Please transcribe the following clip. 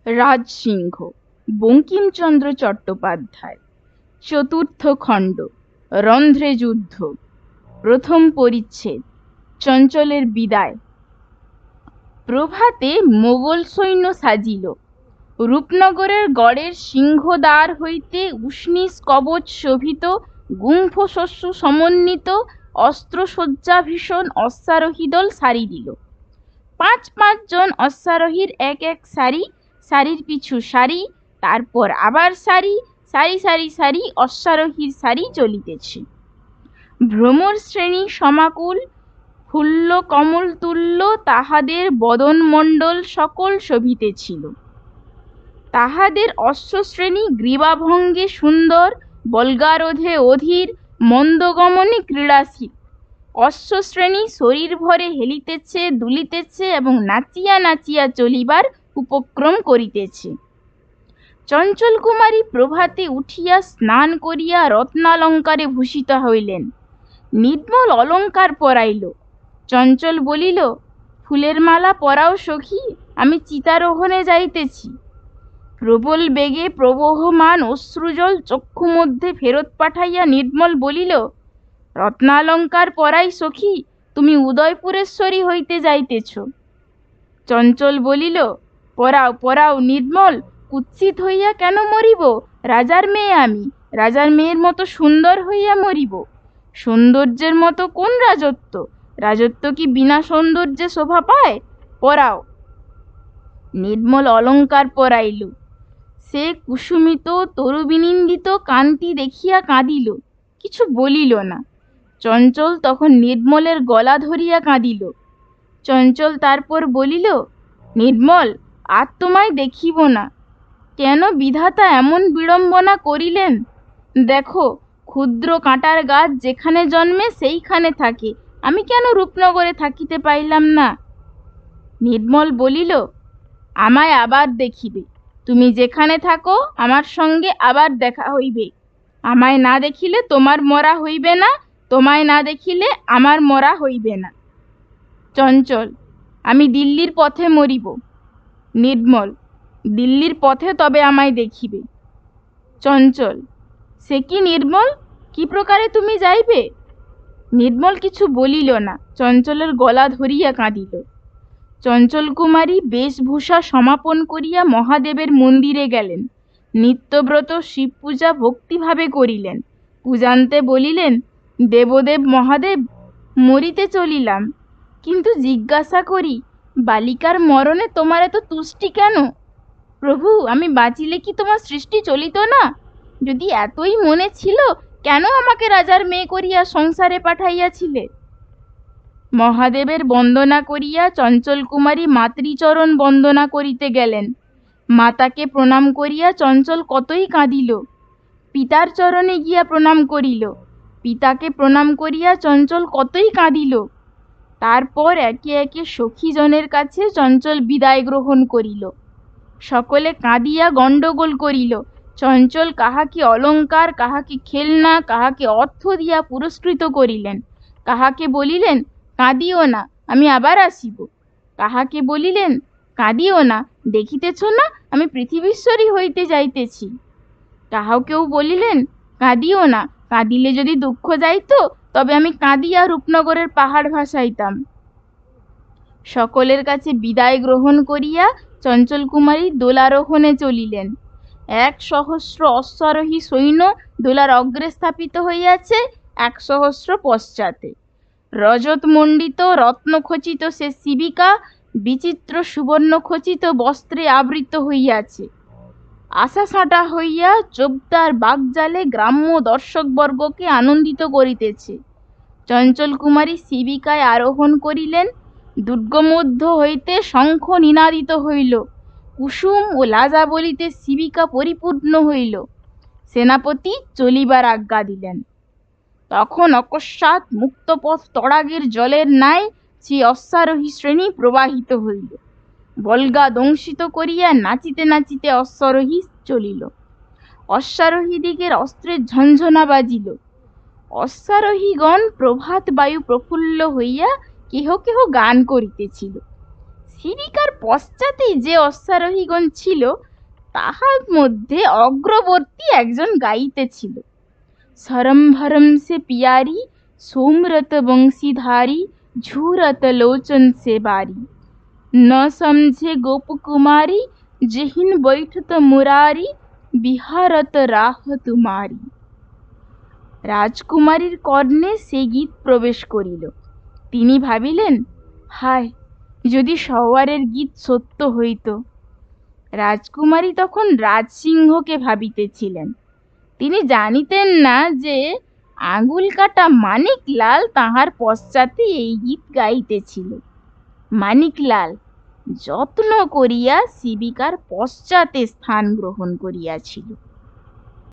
রাজসিংহ বঙ্কিমচন্দ্র চট্টোপাধ্যায়। চতুর্থ খণ্ড। রন্ধ্রে যুদ্ধ। প্রথম পরিচ্ছেদ। চঞ্চলের বিদায়। প্রভাতে মোগল সৈন্য সাজিল। রূপনগরের গড়ের সিংহদ্বার হইতে উষ্ণীষ কবচ শোভিত গুম্ফ শস্য সমন্বিত অস্ত্রসজ্জা ভীষণ অশ্বারোহী দল সারি দিল। পাঁচ জন অশ্বারোহীর এক এক সারি, সারির পিছু সারি, তারপর আবার সারি, সারি সারি সারি অশ্বারোহীর সারি চলিতেছে। ভ্রমর শ্রেণী সমাকুল, ফুল্ল কমল তুল্য তাহাদের বদনমণ্ডল সকল শোভিতেছিল। তাহাদের অশ্বশ্রেণী গ্রীবাভঙ্গে সুন্দর, বল্গারোধে অধীর, মন্দগমনে ক্রীড়াশীল। অশ্বশ্রেণী শরীর ভরে হেলিতেছে, দুলিতেছে এবং নাচিয়া নাচিয়া চলিবার উপক্রম করিতেছে। চঞ্চল কুমারী প্রভাতে উঠিয়া স্নান করিয়া রত্নালঙ্কারে ভূষিত হইলেন। নির্মল অলঙ্কার পরাইল। চঞ্চল বলিল, ফুলের মালা পরাও সখী, আমি চিতারোহণে যাইতেছি। প্রবল বেগে প্রবহমান অশ্রুজল চক্ষু মধ্যে ফেরত পাঠাইয়া নির্মল বলিল, রত্নালঙ্কার পরাই সখী, তুমি উদয়পুরেশ্বরী হইতে যাইতেছ। চঞ্চল বলিল, পরাও পরাও নির্মল, কুৎসিত হইয়া কেন মরিব? রাজার মেয়ে আমি, রাজার মেয়ের মতো সুন্দর হইয়া মরিব। সৌন্দর্যের মতো কোন রাজত্ব? রাজত্ব কি বিনা সৌন্দর্যে শোভা পায়? পরাও। নির্মল অলঙ্কার পরাইল। সে কুসুমিত তরুবিনিন্দিত কান্তি দেখিয়া কাঁদিল, কিছু বলিল না। চঞ্চল তখন নির্মলের গলা ধরিয়া কাঁদিল। চঞ্চল তারপর বলিল, নির্মল, আর তোমায় দেখিব না। কেন বিধাতা এমন বিড়ম্বনা করিলেন? দেখো, ক্ষুদ্র কাঁটার গাছ যেখানে জন্মে সেইখানে থাকে, আমি কেন রূপনগরে থাকিতে পাইলাম না? নির্মল বলিল, আমায় আবার দেখিবে। তুমি যেখানে থাকো আমার সঙ্গে আবার দেখা হইবে। আমায় না দেখিলে তোমার মরা হইবে না, তোমায় না দেখিলে আমার মরা হইবে না। চঞ্চল, আমি দিল্লির পথে মরিব। নির্মল, দিল্লির পথে তবে আমায় দেখিবে। চঞ্চল, সে কি নির্মল, কি প্রকারে তুমি যাইবে? নির্মল কিছু বলিল না, চঞ্চলের গলা ধরিয়া কাঁদিল। চঞ্চল কুমারী বেশভূষা সমাপন করিয়া মহাদেবের মন্দিরে গেলেন। নিত্যব্রত শিব পূজা ভক্তিভাবে করিলেন। পূজান্তে বলিলেন, দেবদেব মহাদেব, মরিতে চলিলাম, কিন্তু জিজ্ঞাসা করি, বালিকার মরণে তোমার এত তুষ্টি কেন? প্রভু, আমি বাঁচিলে কি তোমার সৃষ্টি চলিত না? যদি এতই মনে ছিল, কেন আমাকে রাজার মেয়ে করিয়া সংসারে পাঠাইয়াছিলে? মহাদেবের বন্দনা করিয়া চঞ্চল কুমারী মাতৃচরণ বন্দনা করিতে গেলেন। মাতাকে প্রণাম করিয়া চঞ্চল কতই কাঁদিল। পিতার চরণে গিয়া প্রণাম করিল। পিতাকে প্রণাম করিয়া চঞ্চল কতই কাঁদিল। তারপর একে একে সখীজনের কাছে চঞ্চল বিদায় গ্রহণ করিল। সকলে কাঁদিয়া গণ্ডগোল করিল। চঞ্চল কাহাকে অলঙ্কার, কাহাকে খেলনা, কাহাকে অর্থ দিয়া পুরস্কৃত করিলেন। কাহাকে বলিলেন, কাঁদিও না, আমি আবার আসিব। কাহাকে বলিলেন, কাঁদিও না, দেখিতেছ না আমি পৃথিবীশ্বরী হইতে যাইতেছি। কাহাকেও বলিলেন, কাঁদিও না, কাঁদিলে যদি দুঃখ যাইত, তবে আমি কাঁদিয়া রূপনগরের পাহাড় ভাসাইতাম। সকলের কাছে বিদায় গ্রহণ করিয়া চঞ্চল কুমারী দোলারোহণে চলিলেন। 1,000 অশ্বারোহী সৈন্য দোলার অগ্রে স্থাপিত হইয়াছে, 1,000 পশ্চাতে। রজতমণ্ডিত রত্নখচিত সে শিবিকা বিচিত্র সুবর্ণ খচিত বস্ত্রে আবৃত হইয়াছে। আশা সাঁটা হইয়া চোপদার বাগজালে গ্রাম্য দর্শকবর্গকে আনন্দিত করিতেছে। চঞ্চল কুমারী শিবিকায় আরোহণ করিলেন। দুর্গমধ্য হইতে শঙ্খ নিনাদিত হইল। কুসুম ও লাজাবলিতে শিবিকা পরিপূর্ণ হইল। সেনাপতি চলিবার আজ্ঞা দিলেন। তখন অকস্মাৎ মুক্তপথ তড়াগের জলের ন্যায় সেই অশ্বারোহী শ্রেণী প্রবাহিত হইল। বল্গা দংশিত করিয়া নাচিতে নাচিতে অশ্বারোহী চলিল। অশ্বারোহীদিগের অস্ত্রের ঝঞ্ঝনা বাজিল। অশ্বারোহীগণ প্রভাত বায়ু প্রফুল্ল হইয়া কেহ কেহ গান করিতেছিল। শিবিকার পশ্চাতে যে অশ্বারোহীগণ ছিল, তাহার মধ্যে অগ্রবর্তী একজন গাইতেছিল, सरम से पियारी सोमरत बंशीधारी झूरत लोचन से बारी न समझे गोप कुमारी जहिन बैठत मुरारी বিহারত রাহ তুমারি। রাজকুমারীর কর্ণে সে গীত প্রবেশ করিল। তিনি ভাবিলেন, হায়, যদি সওয়ারের গীত সত্য হইত। রাজকুমারী তখন রাজসিংহকে ভাবিতেছিলেন। তিনি জানিতেন না যে আঙুল কাটা মানিকলাল তাহার পশ্চাতে এই গীত গাইতেছিল। মানিকলাল যত্ন করিয়া শিবিকার পশ্চাতে স্থান গ্রহণ করিয়াছিল।